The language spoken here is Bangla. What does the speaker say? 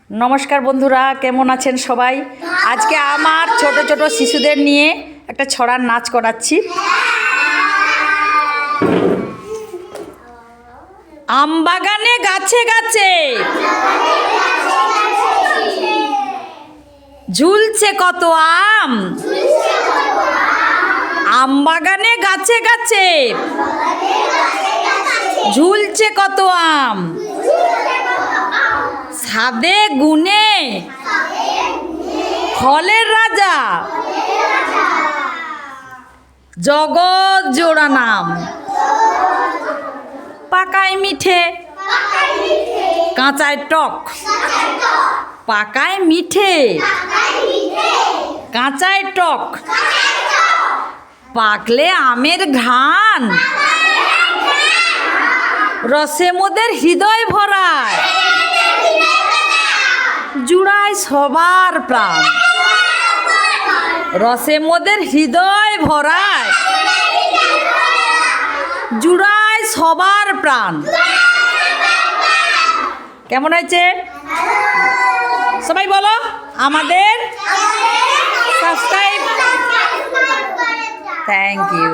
নমস্কার বন্ধুরা, কেমন আছেন সবাই? আজকে আমার ছোট ছোট শিশুদের নিয়ে একটা ছড়ার নাচ করাচ্ছি। আম বাগানে গাছে গাছে ঝুলছে কত আম, আম বাগানে গাছে গাছে ঝুলছে কত আম, স্বাদে গুণে ফলের রাজা জগৎ জোড়া নাম। পাকায় মিঠে কাঁচায় টক, পাকায় মিঠে কাঁচায় টক, পাকলে আমের ঘ্রাণ রসে মোদের হৃদয় ভরায়, জুড়ায় সবার প্রাণ। রসে মোদের হৃদয় ভরায়, জুড়ায় সবার প্রাণ। কেমন হয়েছে সবাই বলো? আমাদের সাবস্ক্রাইব। Thank you.